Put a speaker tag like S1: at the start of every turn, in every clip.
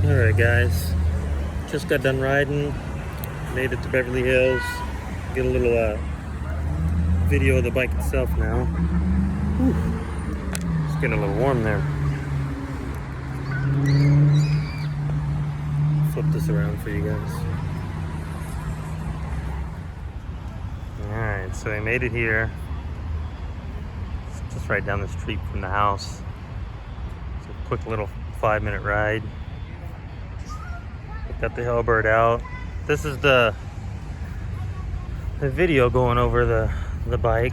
S1: Alright guys, just got done riding, made it to Beverly Hills, get a little video of the bike itself now. Whew. It's getting a little warm there. Flip this around for you guys. Alright, so I made it here. It's just right down the street from the house. It's a quick little 5-minute ride. Got the Hellbird out. This is the video going over the bike.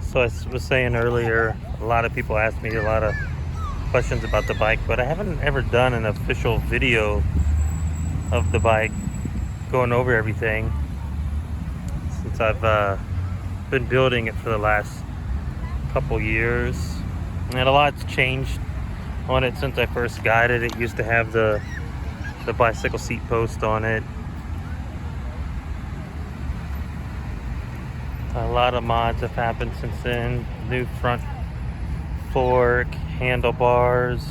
S1: So I was saying earlier, a lot of people ask me a lot of questions about the bike, but I haven't ever done an official video of the bike going over everything since I've been building it for the last couple years, and a lot's changed on it since I first got it. It used to have the bicycle seat post on it. A lot of mods have happened since then. New front fork, handlebars,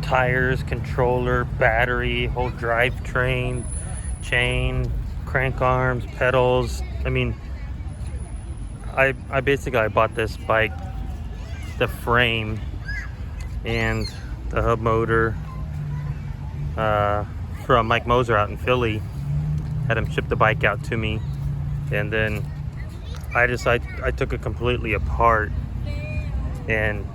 S1: tires, controller, battery, whole drivetrain, chain, crank arms, pedals. I mean, I basically bought this bike, the frame and the hub motor, from Mike Moser out in Philly. Had him ship the bike out to me, and then I took it completely apart and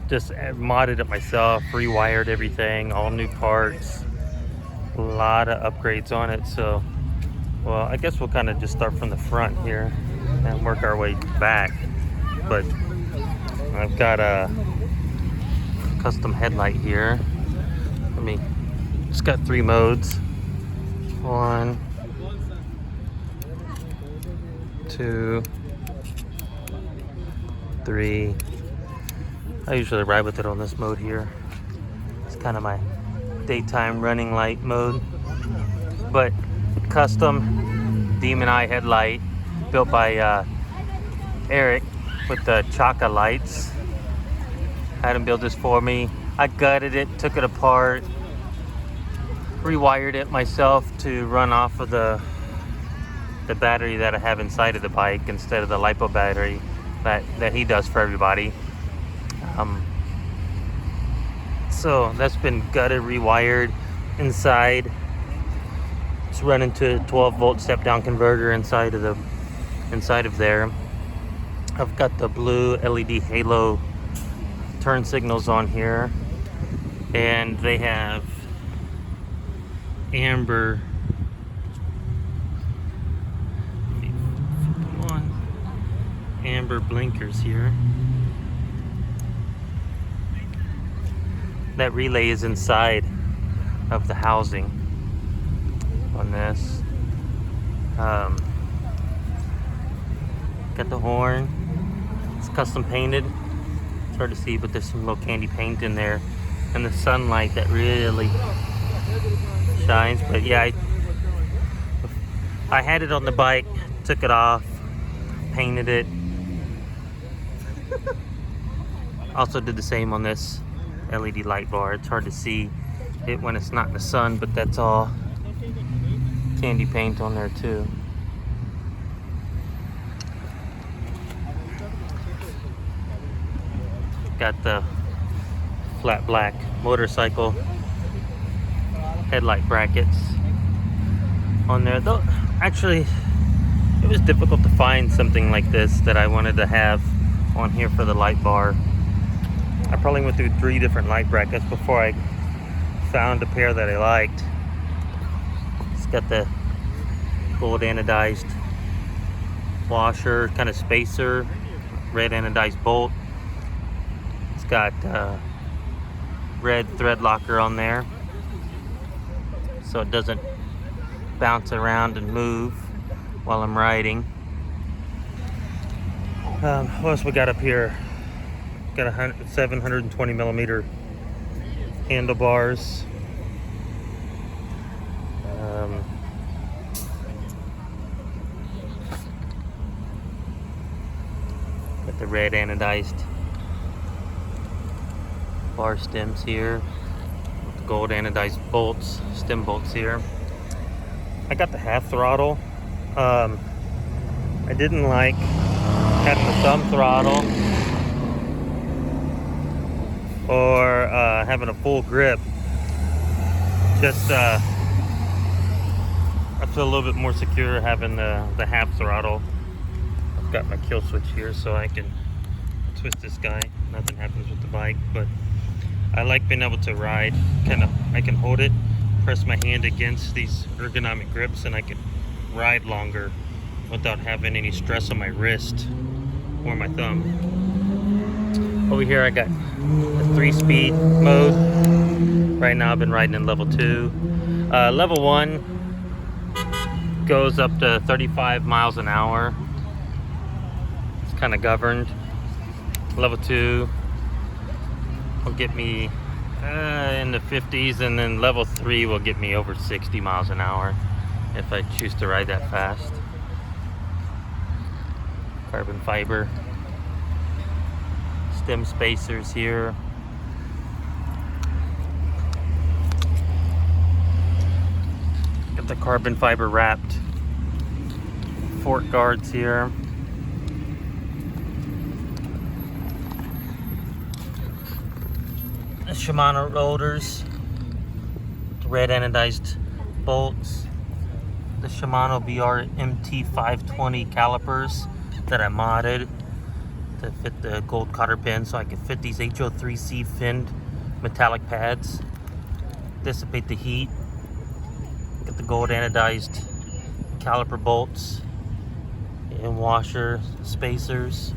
S1: just modded it myself, rewired everything, all new parts, a lot of upgrades on it. So, well, I guess we'll kind of just start from the front here and work our way back. But I've got a custom headlight here. It's got 3 modes. 1, 2, 3. I usually ride with it on this mode here. It's kind of my daytime running light mode. But custom Demon Eye headlight built by Eric with the Chaka lights. Had him build this for me. I gutted it, took it apart, rewired it myself to run off of the battery that I have inside of the bike instead of the LiPo battery that he does for everybody. So that's been gutted, rewired inside. It's running to a 12-volt step-down converter inside of there. I've got the blue LED halo turn signals on here, and they have amber blinkers here. That relay is inside of the housing on this. Got the horn. It's custom painted. It's hard to see, but there's some little candy paint in there, and the sunlight that really shines. But yeah, I had it on the bike, took it off, painted it. Also did the same on this LED light bar. It's hard to see it when it's not in the sun, but that's all candy paint on there too. Got the flat black motorcycle headlight brackets on there. Though actually it was difficult to find something like this that I wanted to have on here for the light bar. I probably went through 3 different light brackets before I found a pair that I liked. It's got the gold anodized washer, kind of spacer, red anodized bolt. It's got red thread locker on there, so it doesn't bounce around and move while I'm riding. What else we got up here? Got 720 millimeter handlebars. Got the red anodized bar stems here. gold anodized bolts, stem bolts here. I got the half throttle. I didn't like having the thumb throttle or having a full grip. Just I feel a little bit more secure having the half throttle. I've got my kill switch here so I can twist this guy. Nothing happens with the bike, but I like being able to ride. I can hold it, press my hand against these ergonomic grips, and I can ride longer without having any stress on my wrist or my thumb. Over here I got a 3-speed mode. Right now I've been riding in level 2. Level 1 goes up to 35 miles an hour. It's kind of governed. Level 2 will get me in the 50s, and then level 3 will get me over 60 miles an hour if I choose to ride that fast. Carbon fiber stem spacers here. Got the carbon fiber wrapped fork guards here. The Shimano rotors, red anodized bolts, the Shimano BR MT520 calipers that I modded to fit the gold cotter pin so I could fit these HO3C finned metallic pads, dissipate the heat. Got the gold anodized caliper bolts and washer spacers,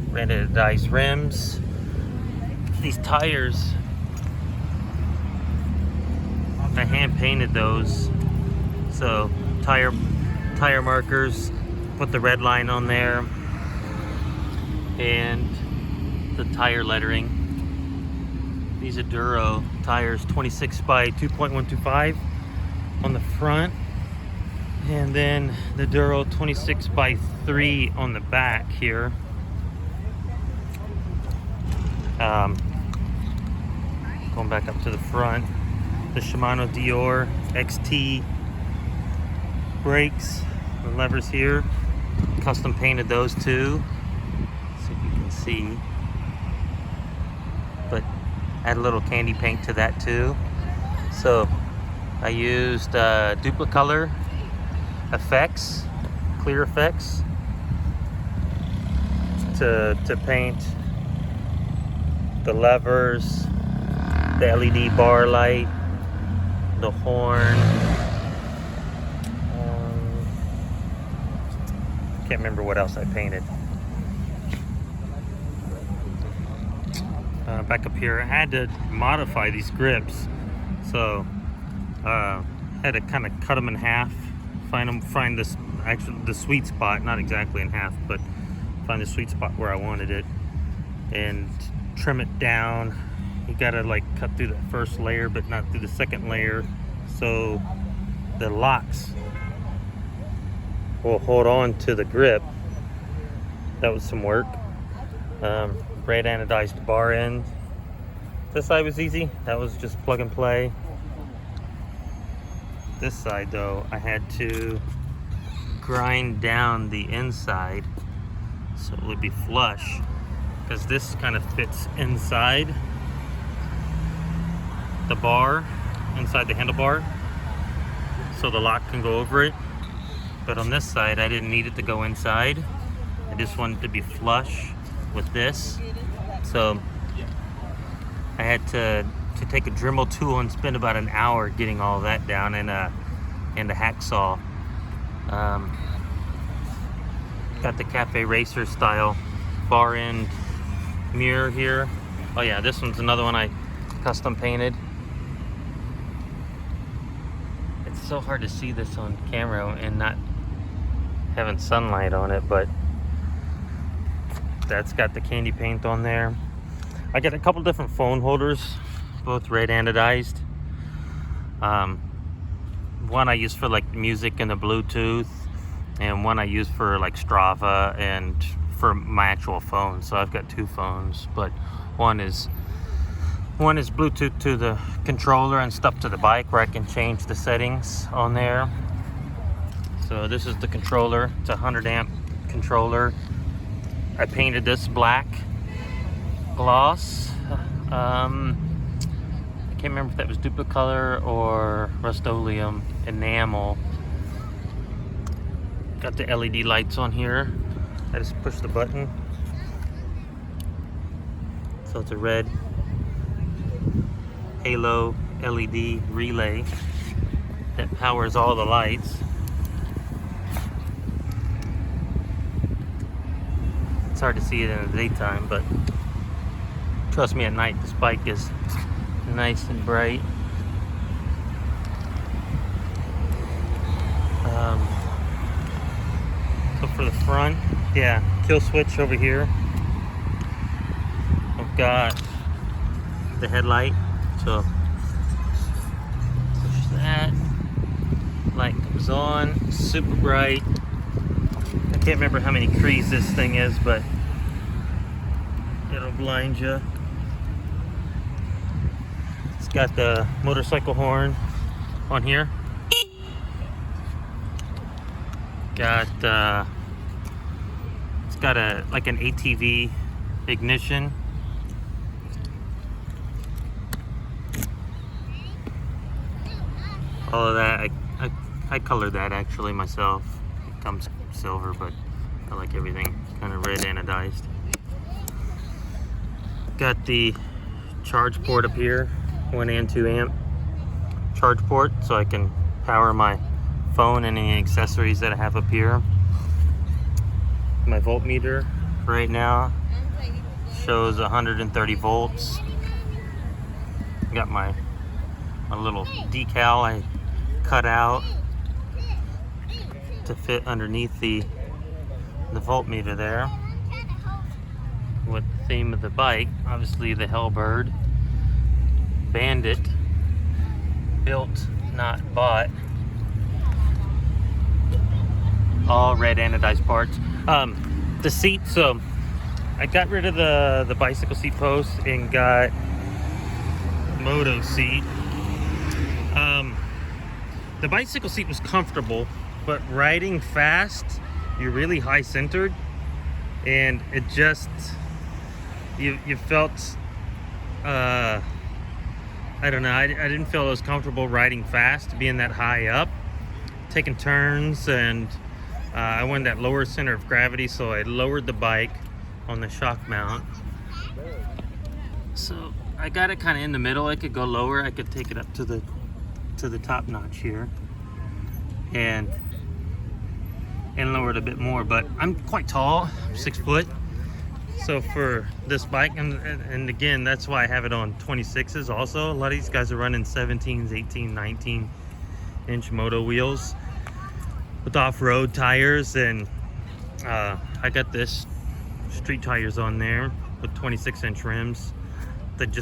S1: red anodized rims. These tires, I hand painted those, so tire markers, put the red line on there, and the tire lettering. These are Duro tires, 26 by 2.125 on the front, and then the Duro 26 by 3 on the back here. Going back up to the front, the Shimano Dior XT brakes, the levers here, custom painted those too, so you can see, but add a little candy paint to that too. So I used duplicolor effects, clear effects, to paint the levers, the LED bar light, the horn. Can't remember what else I painted. Back up here, I had to modify these grips, so had to kind of cut them in half, find this actually the sweet spot, not exactly in half, but find the sweet spot where I wanted it, and trim it down. You gotta like cut through the first layer but not through the second layer, so the locks will hold on to the grip. That was some work. Red anodized bar end. This side was easy, that was just plug and play. This side though, I had to grind down the inside so it would be flush, because this kind of fits inside the bar, inside the handlebar, so the lock can go over it. But on this side, I didn't need it to go inside. I just wanted it to be flush with this. So I had to take a Dremel tool and spend about an hour getting all that down, and a hacksaw. Got the Cafe Racer style bar end mirror here. Oh yeah, this one's another one I custom painted. It's so hard to see this on camera and not having sunlight on it, but that's got the candy paint on there. I got a couple different phone holders, both red anodized. One I use for like music and the Bluetooth, and one I use for like Strava and for my actual phone. So I've got two phones, but one is One is Bluetooth to the controller and stuff to the bike, where I can change the settings on there. So this is the controller. It's a 100 amp controller. I painted this black gloss. I can't remember if that was Duplicolor or Rust-Oleum enamel. Got the LED lights on here. I just push the button. So it's a red halo LED relay that powers all the lights. It's hard to see it in the daytime, but trust me, at night this bike is nice and bright. So for the front, yeah, kill switch over here. I've got the headlight, so push that. Light comes on, super bright. I can't remember how many crees this thing is, but it'll blind you. It's got the motorcycle horn on here. Got it's got a like an ATV ignition. All of that, I colored that actually myself. It comes silver, but I like everything kind of red anodized. Got the charge port up here, 1 and 2 amp charge port, so I can power my phone and any accessories that I have up here. My voltmeter right now shows 130 volts. Got my little decal I cut out to fit underneath the voltmeter there. What the theme of the bike? Obviously the Hellbird Bandit, built, not bought. All red anodized parts. The seat, so I got rid of the bicycle seat post and got Moto seat. The bicycle seat was comfortable, but riding fast, you're really high centered, and it just you felt I don't know, I didn't feel as comfortable riding fast, being that high up, taking turns, and I wanted that lower center of gravity, so I lowered the bike on the shock mount. So I got it kind of in the middle. I could go lower. I could take it up to the top notch here, and lower it a bit more. But I'm quite tall, 6 foot. So for this bike, and again, that's why I have it on 26s. Also, a lot of these guys are running 17s, 18, 19-inch Moto wheels with off-road tires, and I got this street tires on there with 26-inch rims that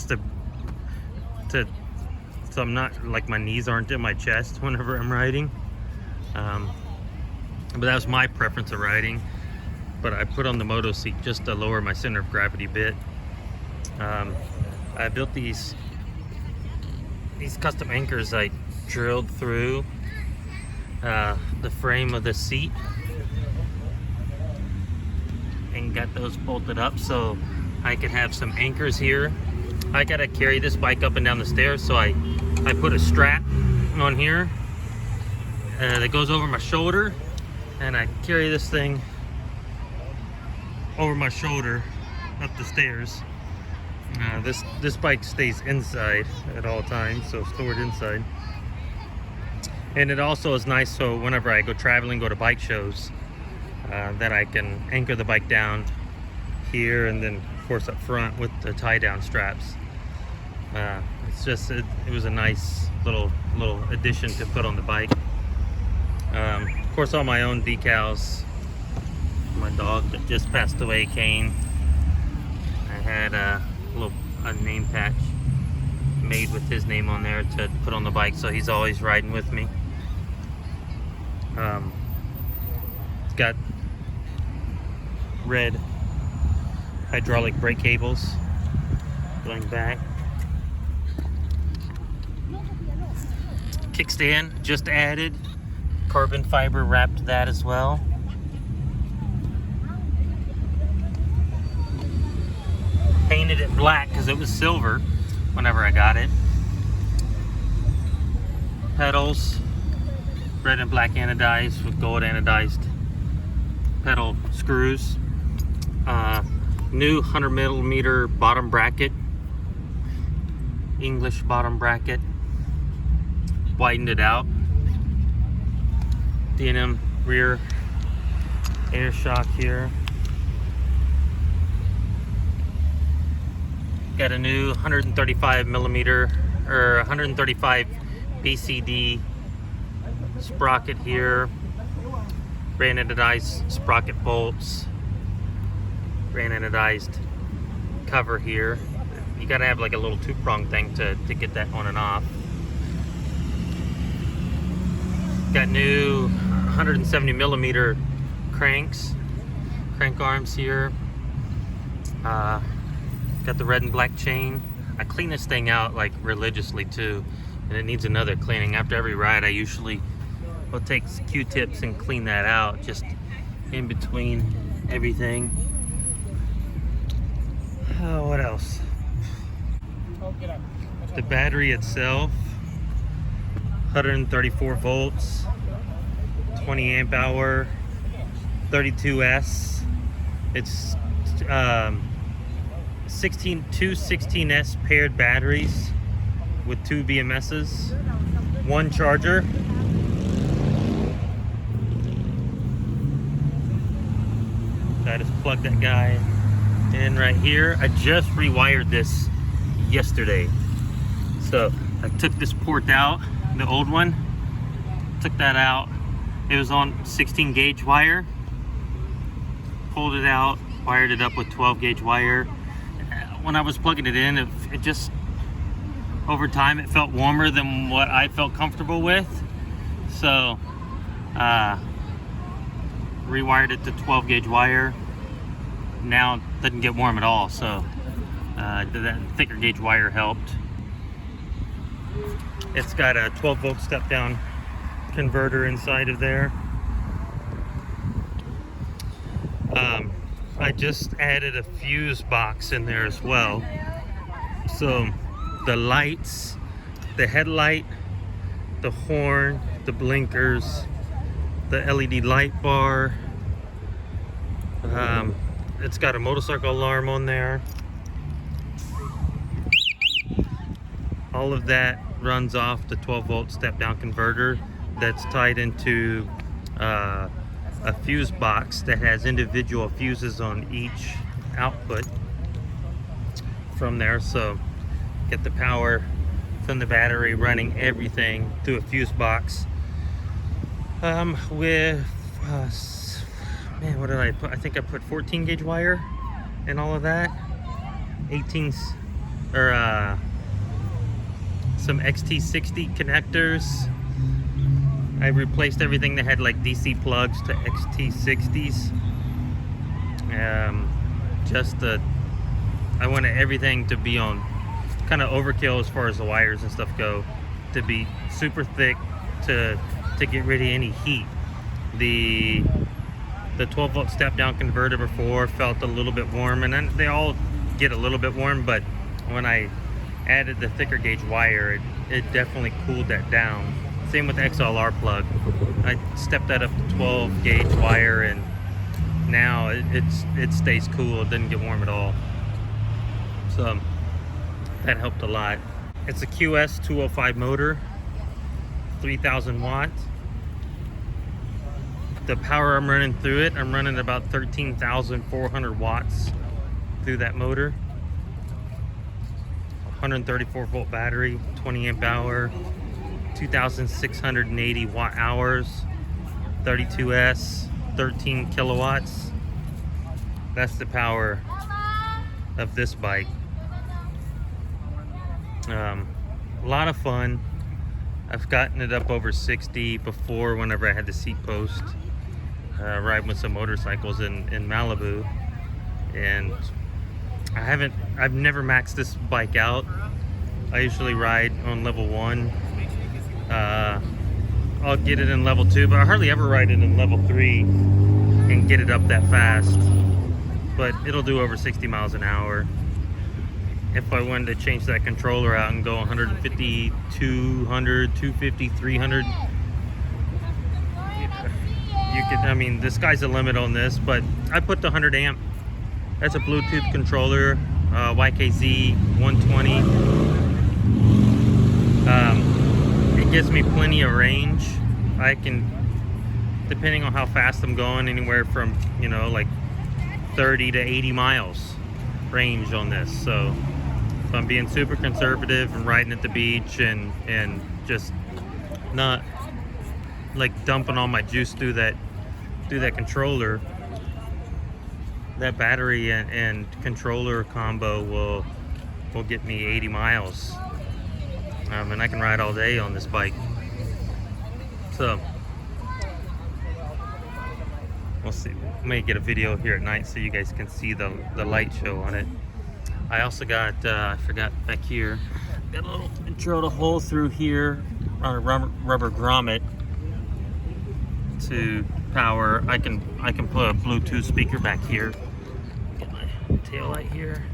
S1: so I'm not, like, my knees aren't in my chest whenever I'm riding. But that was my preference of riding. But I put on the Moto seat just to lower my center of gravity a bit. I built these custom anchors I drilled through the frame of the seat and got those bolted up so I could have some anchors here. I gotta carry this bike up and down the stairs, so I put a strap on here that goes over my shoulder, and I carry this thing over my shoulder up the stairs. This bike stays inside at all times, so stored inside. And it also is nice, so whenever I go traveling, go to bike shows, that I can anchor the bike down here, and then of course up front with the tie down straps. It's just, it was a nice little addition to put on the bike. Of course, all my own decals. My dog that just passed away, Kane, I had a name patch made with his name on there to put on the bike, so he's always riding with me. It's got red hydraulic brake cables going back. kickstand just added. Carbon fiber wrapped that as well. Painted it black because it was silver whenever I got it. Pedals, red and black anodized with gold anodized pedal screws. New 100mm bottom bracket, English bottom bracket. Widened it out. D&M rear air shock here. Got a new 135mm or 135 BCD sprocket here. Brand anodized sprocket bolts. Brand anodized cover here. You gotta have like a little two-prong thing to get that on and off. Got new 170mm cranks, crank arms here. Got the red and black chain. I clean this thing out like religiously too, and it needs another cleaning. After every ride I usually will take Q-tips and clean that out just in between everything. Oh, what else? The battery itself, 134 volts, 20 amp hour, 32S. It's two 16S paired batteries with 2 BMSs, 1 charger. I just plugged that guy in right here. I just rewired this yesterday. So I took this port out, the old one, took that out. It was on 16 gauge wire. Pulled it out, wired it up with 12 gauge wire. When I was plugging it in, it just, over time, it felt warmer than what I felt comfortable with. So, rewired it to 12 gauge wire. Now it doesn't get warm at all, so that thicker gauge wire helped. It's got a 12 volt step down converter inside of there. I just added a fuse box in there as well. So the lights, the headlight, the horn, the blinkers, the LED light bar. It's got a motorcycle alarm on there. All of that runs off the 12 volt step down converter that's tied into a fuse box that has individual fuses on each output from there. So get the power from the battery running everything through a fuse box with man, what did I put? I think I put 14 gauge wire and all of that, 18s or some XT60 connectors. I replaced everything that had like DC plugs to XT60s. I wanted everything to be on kind of overkill as far as the wires and stuff go, to be super thick to get rid of any heat. The 12 volt step down converter before felt a little bit warm, and then they all get a little bit warm, but when I added the thicker gauge wire, it definitely cooled that down. Same with the XLR plug. I stepped that up to 12 gauge wire, and now it stays cool. It doesn't get warm at all. So that helped a lot. It's a QS 205 motor, 3,000 watts. The power I'm running through it, I'm running about 13,400 watts through that motor. 134 volt battery, 20 amp hour, 2,680 watt hours, 32S, 13 kilowatts. That's the power of this bike. A lot of fun. I've gotten it up over 60 before whenever I had the seat post. Riding with some motorcycles in Malibu. And I've never maxed this bike out. I usually ride on level 1. I'll get it in level 2, but I hardly ever ride it in level 3 and get it up that fast. But it'll do over 60 miles an hour. If I wanted to change that controller out and go 150, 200, 250, 300, you could, I mean, the sky's the limit on this, but I put the 100 amp. That's a Bluetooth controller, YKZ 120. It gives me plenty of range. I can, depending on how fast I'm going, anywhere from, you know, like 30 to 80 miles range on this. So if I'm being super conservative and riding at the beach and just not like dumping all my juice through that controller, that battery and controller combo will get me 80 miles. And I can ride all day on this bike. So we'll see. I may get a video here at night so you guys can see the light show on it. I also got, I forgot back here, got a little, drilled a hole through here on a rubber grommet to power. I can put a Bluetooth speaker back here. Get my tail light here.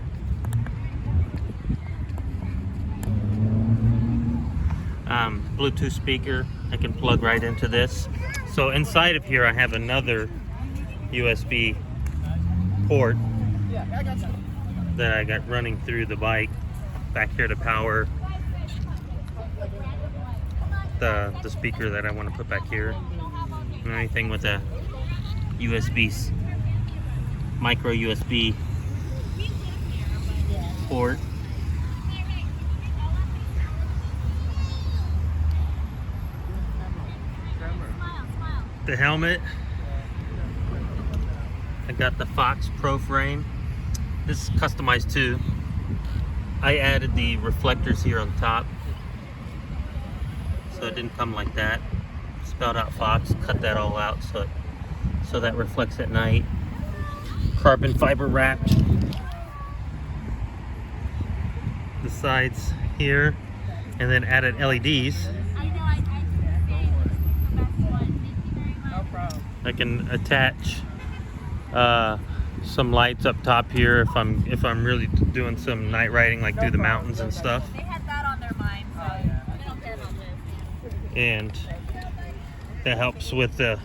S1: Bluetooth speaker I can plug right into this. So inside of here I have another USB port that I got running through the bike back here to power the speaker that I want to put back here. And anything with a USB, micro USB port. The helmet, I got the Fox Pro frame. This is customized too. I added the reflectors here on top, so it didn't come like that. Spelled out Fox, cut that all out so that reflects at night. Carbon fiber wrapped the sides here, and then added LEDs. I can attach some lights up top here if I'm really doing some night riding, like through the mountains and stuff.
S2: They had that on their mind, so they don't care about this.
S1: And that helps with the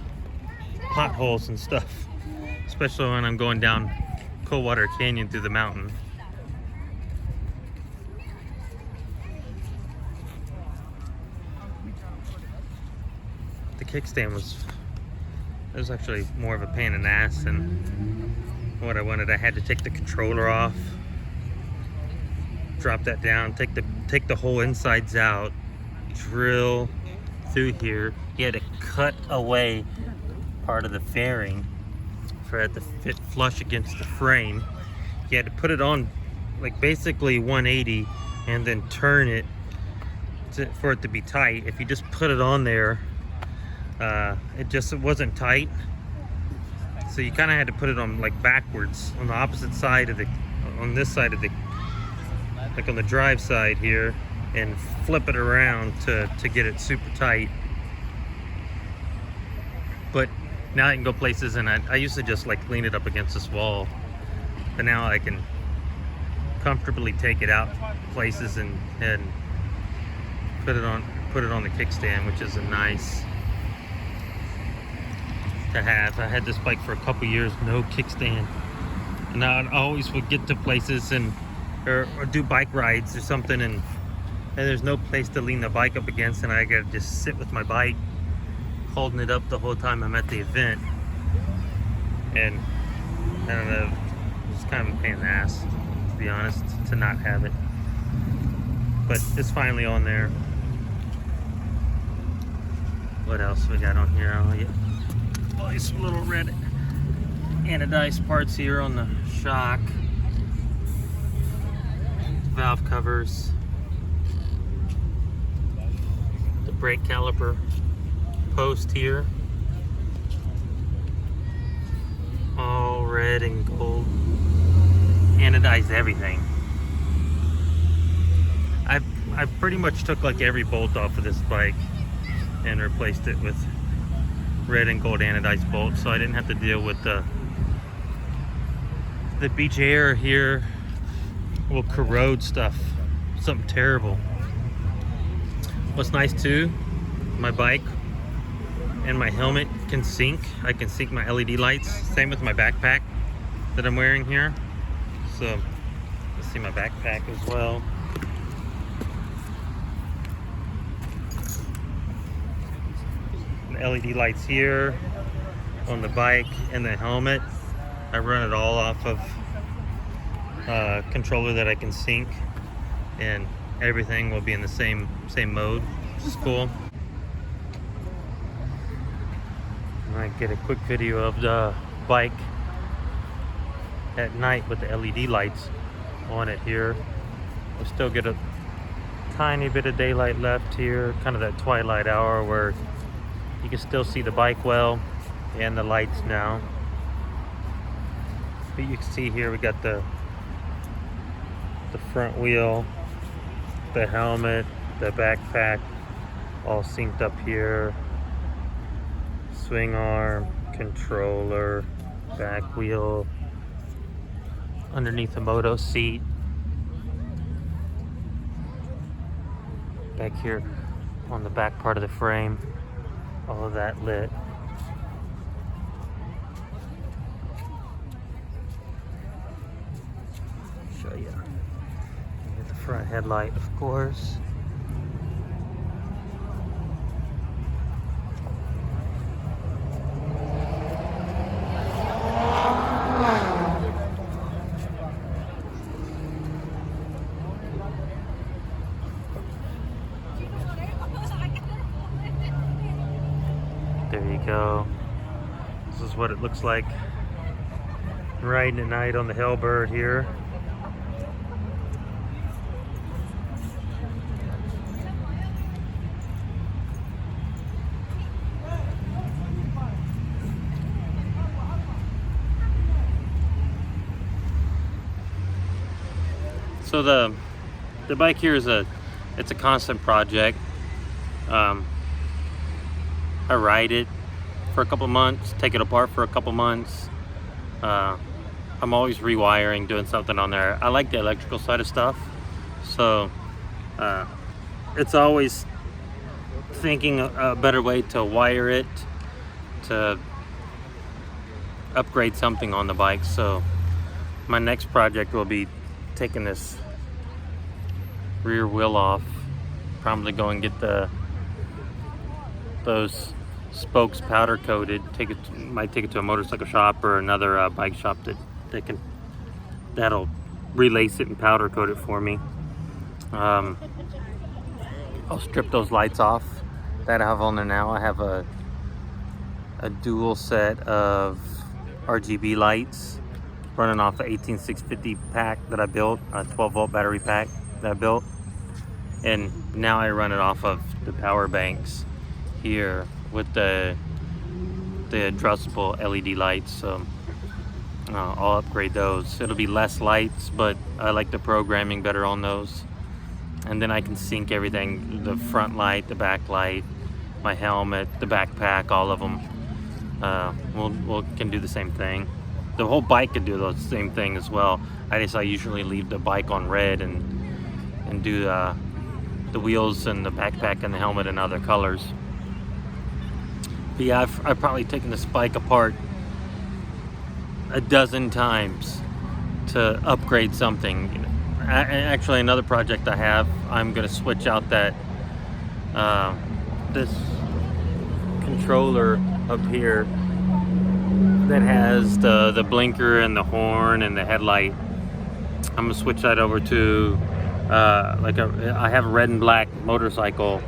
S1: potholes and stuff, especially when I'm going down Coldwater Canyon through the mountain. The kickstand was actually more of a pain in the ass than what I wanted. I had to take the controller off, drop that down, take the whole insides out, drill through here. You had to cut away part of the fairing for it to fit flush against the frame. You had to put it on like basically 180 and then turn it for it to be tight. If you just put it on there, it wasn't tight, so you kind of had to put it on like backwards on the opposite side of on this side of like on the drive side here, and flip it around to get it super tight. But now I can go places, and I used to just like lean it up against this wall, but now I can comfortably take it out places and put it on the kickstand, which is a nice to have. I had this bike for a couple years, no kickstand, and I always would get to places or do bike rides or something, and there's no place to lean the bike up against, and I gotta just sit with my bike holding it up the whole time I'm at the event. And I don't know, it's kind of a pain in the ass, to be honest, to not have it, but it's finally on there. What else we got on here? Oh yeah, nice little red anodized parts here on the shock, valve covers, the brake caliper post here, all red and gold, anodized everything. I pretty much took like every bolt off of this bike. and replaced it with red and gold anodized bolts, so I didn't have to deal with the beach air here will corrode stuff, something terrible. What's nice too, my bike and my helmet can sync. I can sync my LED lights. Same with my backpack that I'm wearing here. So let's see my backpack as well. The LED lights here on the bike and the helmet. I run it all off of a controller that I can sync, and everything will be in the same mode, which is cool. I might get a quick video of the bike at night with the LED lights on it here. We'll still get a tiny bit of daylight left here, kind of that twilight hour where you can still see the bike well and the lights now. But you can see here we got the front wheel, the helmet, the backpack all synced up here. Swing arm, controller, back wheel, underneath the Moto seat. Back here on the back part of the frame, all of that lit. Show you. Get the front headlight, of course. There you go. This is what it looks like riding at night on the Hellbird here. So the bike here is it's a constant project. I ride it for a couple months, take it apart for a couple months. I'm always rewiring, doing something on there. I like the electrical side of stuff, so it's always thinking a better way to wire it to upgrade something on the bike. So my next project will be taking this rear wheel off, probably go and get those spokes powder coated, might take it to a motorcycle shop or another bike shop that'll relace it and powder coat it for me. I'll strip those lights off that I have on there now. I have a dual set of RGB lights running off the 18650 pack that I built, a 12-volt battery pack that I built, and now I run it off of the power banks here with the addressable LED lights. So I'll upgrade those. It'll be less lights, but I like the programming better on those. And then I can sync everything, the front light, the back light, my helmet, the backpack, all of them. We'll can do the same thing. The whole bike could do the same thing as well. I usually leave the bike on red and do the wheels and the backpack and the helmet in other colors. But yeah, I've probably taken this bike apart a dozen times to upgrade something. Actually, another project I have, I'm going to switch out that this controller up here that has the blinker and the horn and the headlight. I'm going to switch that over to I have a red and black motorcycle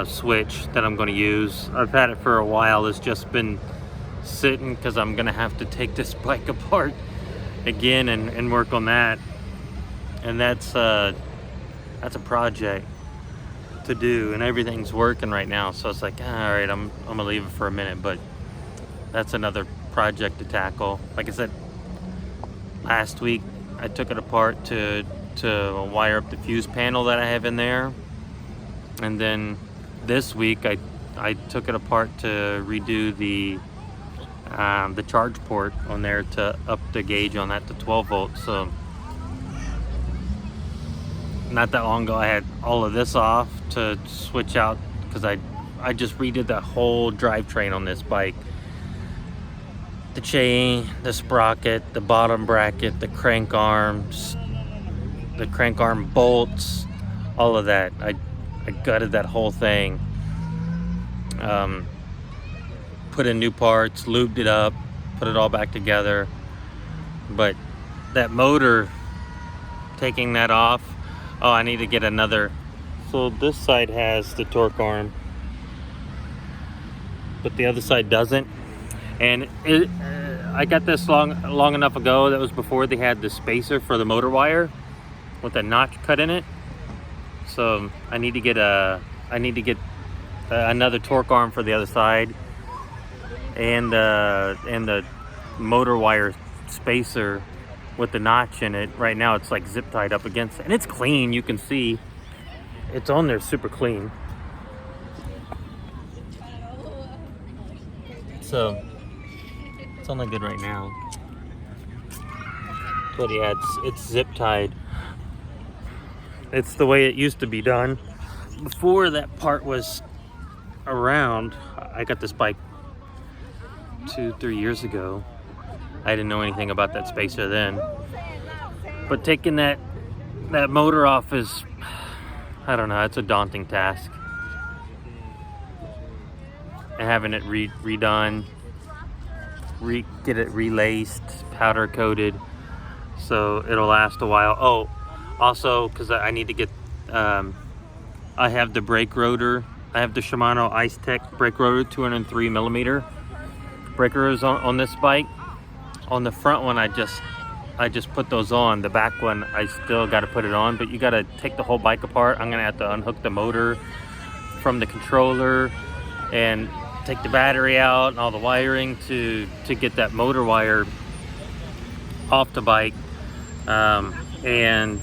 S1: switch that I'm going to use. I've had it for a while. It's just been sitting because I'm going to have to take this bike apart again and work on that. And that's a project to do, and everything's working right now. So it's like, all right, I'm going to leave it for a minute, but that's another project to tackle. Like I said, last week I took it apart to wire up the fuse panel that I have in there. And then this week I took it apart to redo the charge port on there to up the gauge on that to 12 volts. So not that long ago I had all of this off to switch out, because I just redid the whole drivetrain on this bike. The chain, the sprocket, the bottom bracket, the crank arms, the crank arm bolts, all of that. I gutted that whole thing. Put in new parts, lubed it up, put it all back together. But that motor, taking that off, oh, I need to get another. So this side has the torque arm, but the other side doesn't. And I got this long enough ago. That was before they had the spacer for the motor wire with a notch cut in it. So I need to get another torque arm for the other side, and the motor wire spacer with the notch in it. Right now it's like zip tied up against it, and it's clean. You can see it's on there super clean. So it's only good right now. But yeah, it's zip tied. It's the way it used to be done. Before that part was around, I got this bike 2-3 years ago. I didn't know anything about that spacer then. But taking that motor off is, I don't know, it's a daunting task. And having it redone, get it relaced, powder coated, so it'll last a while. Oh, also, because I need to get, I have the brake rotor. I have the Shimano Ice Tech brake rotor, 203 millimeter brake rotors on this bike. On the front one, I just put those on. The back one, I still got to put it on. But you got to take the whole bike apart. I'm gonna have to unhook the motor from the controller and take the battery out and all the wiring to get that motor wire off the bike, and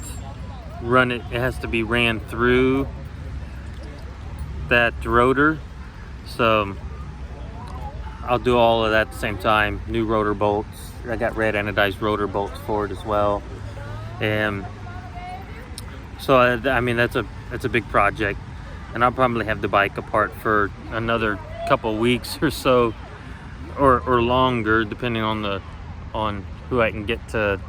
S1: run it. It has to be ran through that rotor. So I'll do all of that at the same time. New rotor bolts. I got red anodized rotor bolts for it as well. And so I mean that's a big project, and I'll probably have the bike apart for another couple weeks or so, or longer, depending on who I can get to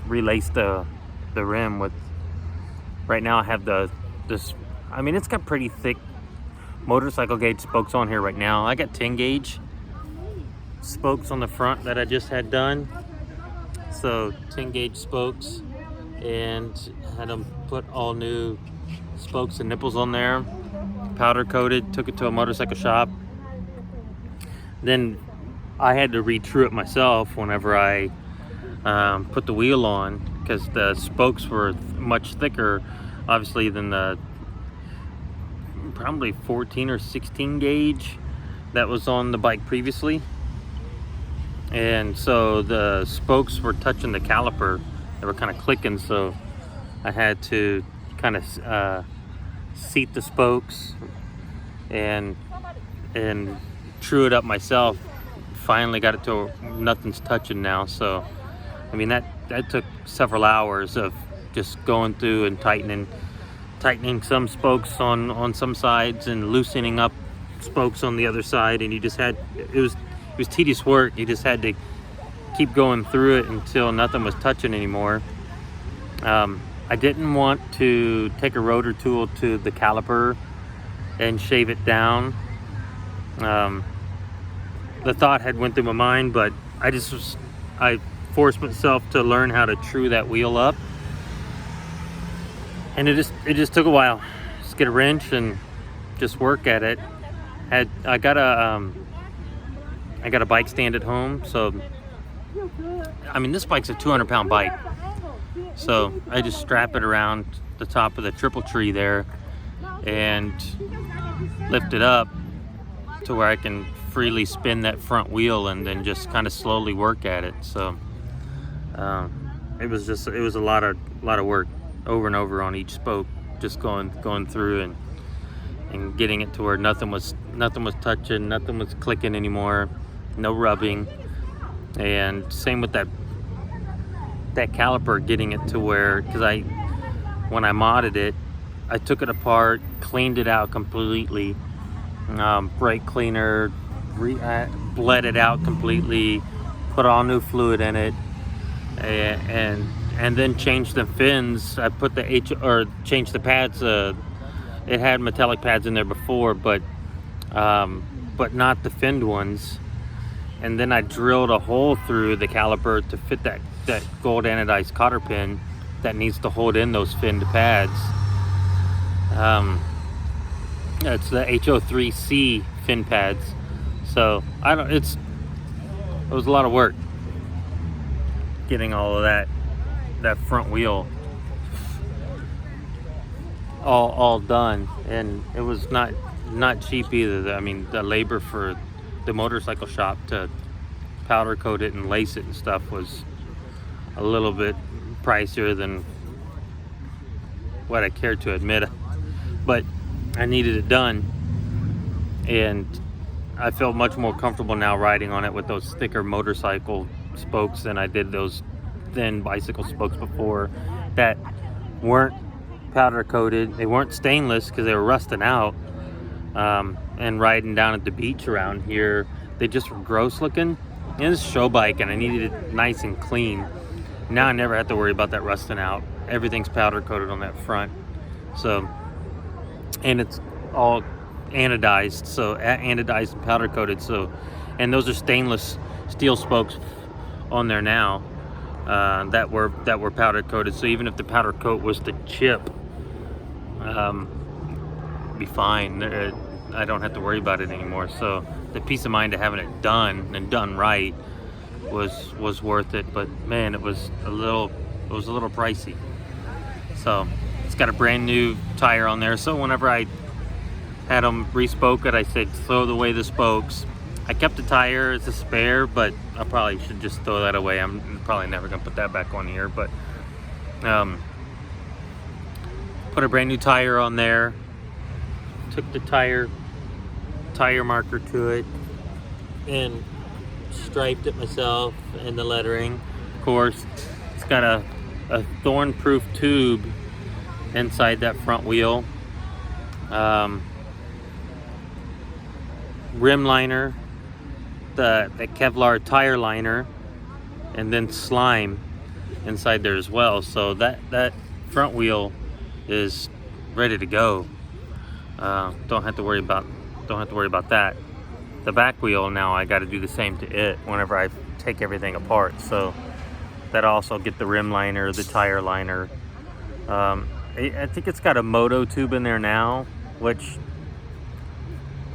S1: relace the rim with. Right now I have this, I mean, it's got pretty thick motorcycle gauge spokes on here right now. I got 10 gauge spokes on the front that I just had done. So 10 gauge spokes, and had them put all new spokes and nipples on there, powder coated, took it to a motorcycle shop. Then I had to re-true it myself whenever I put the wheel on, because the spokes were much thicker, obviously, than the probably 14 or 16 gauge that was on the bike previously. And so the spokes were touching the caliper. They were kind of clicking, so I had to kind of seat the spokes and true it up myself. Finally got it to nothing's touching now. So I mean that took several hours of just going through and tightening some spokes on some sides and loosening up spokes on the other side. And you just had, it was tedious work. You just had to keep going through it until nothing was touching anymore. I didn't want to take a rotor tool to the caliper and shave it down. The thought had went through my mind, but I forced myself to learn how to true that wheel up, and it just took a while. Just get a wrench and just work at it. I got a bike stand at home, so I mean this bike's a 200-pound bike, so I just strap it around the top of the triple tree there and lift it up to where I can freely spin that front wheel and then just kind of slowly work at it. So it was a lot of work over and over on each spoke, just going through and getting it to where nothing was touching, nothing was clicking anymore, no rubbing. And same with that caliper, getting it to where, because when I modded it, I took it apart, cleaned it out completely, brake cleaner, bled it out completely, put all new fluid in it, and then changed the fins. I put changed the pads. It had metallic pads in there before, but not the finned ones. And then I drilled a hole through the caliper to fit that gold anodized cotter pin that needs to hold in those finned pads. It's the HO3C fin pads. So it was a lot of work getting all of that front wheel all done, and it was not cheap either. I mean, the labor for the motorcycle shop to powder coat it and lace it and stuff was a little bit pricier than what I cared to admit, but I needed it done, and I felt much more comfortable now riding on it with those thicker motorcycle spokes than I did those thin bicycle spokes before that weren't powder coated. They weren't stainless because they were rusting out, and riding down at the beach around here, they just were gross looking. And it's a show bike, and I needed it nice and clean. Now I never have to worry about that rusting out. Everything's powder coated on that front, so, and it's all anodized, so anodized and powder coated. So, and those are stainless steel spokes on there now, that were powder coated. So even if the powder coat was to chip, be fine. I don't have to worry about it anymore. So the peace of mind of having it done and done right was worth it. But man, it was a little pricey. So it's got a brand new tire on there. So whenever I had them respoke it, I said throw away the spokes. I kept the tire as a spare, but I probably should just throw that away. I'm probably never gonna put that back on here, but put a brand new tire on there. Took the tire marker to it and striped it myself, and the lettering. Of course, it's got a thorn-proof tube inside that front wheel. Rim liner, the Kevlar tire liner, and then slime inside there as well. So that front wheel is ready to go. Don't have to worry about that. The back wheel, now I got to do the same to it whenever I take everything apart. So that also get the rim liner, the tire liner. I think it's got a Moto tube in there now, which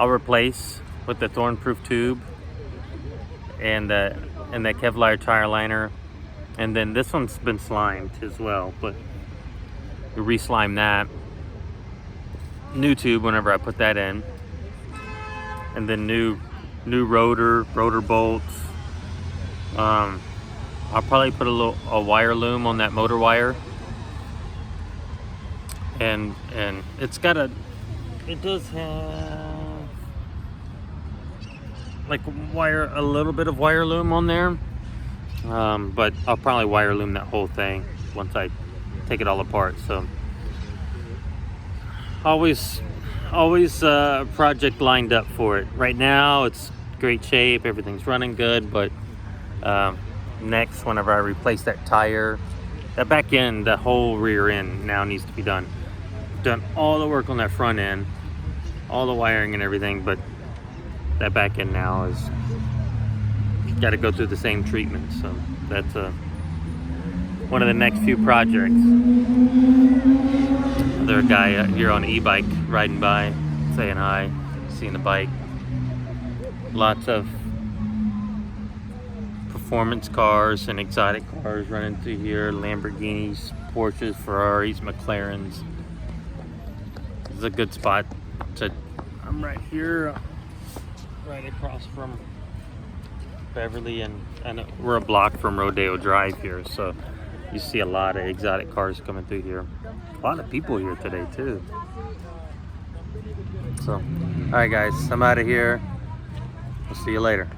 S1: I'll replace with the thorn-proof tube and that Kevlar tire liner. And then this one's been slimed as well, but we re-slime that. New tube whenever I put that in, and then new rotor bolts. I'll probably put a wire loom on that motor wire, and it does have like a little bit of wire loom on there, but I'll probably wire loom that whole thing once I take it all apart. So always a project lined up for it. Right now it's great shape, everything's running good, but next, whenever I replace that tire, that back end, the whole rear end now needs to be done. Done all the work on that front end, all the wiring and everything, but that back end now is got to go through the same treatment. So that's one of the next few projects. Another guy here on Ebike riding by, saying hi, seeing the bike. Lots of performance cars and exotic cars running through here. Lamborghinis, Porsches, Ferraris, McLarens. This is a good spot I'm right here, right across from Beverly, and we're a block from Rodeo Drive here, so You see a lot of exotic cars coming through here. A lot of people here today too. So, all right guys, I'm out of here. We'll see you later.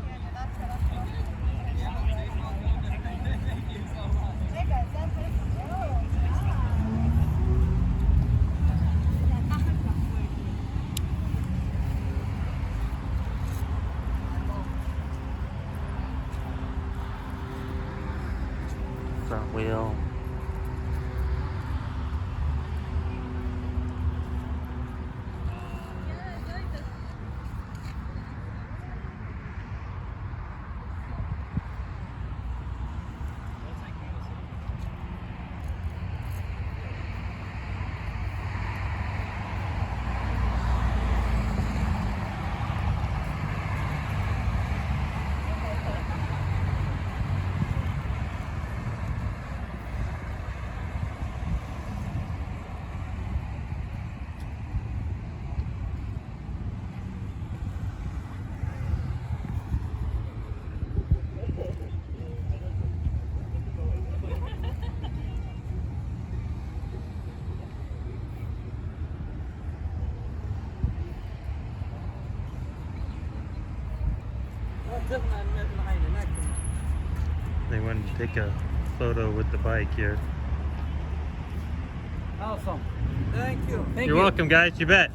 S1: Front wheel. They wanted to take a photo with the bike here.
S3: Awesome. Thank you.
S1: You're welcome, guys. You bet.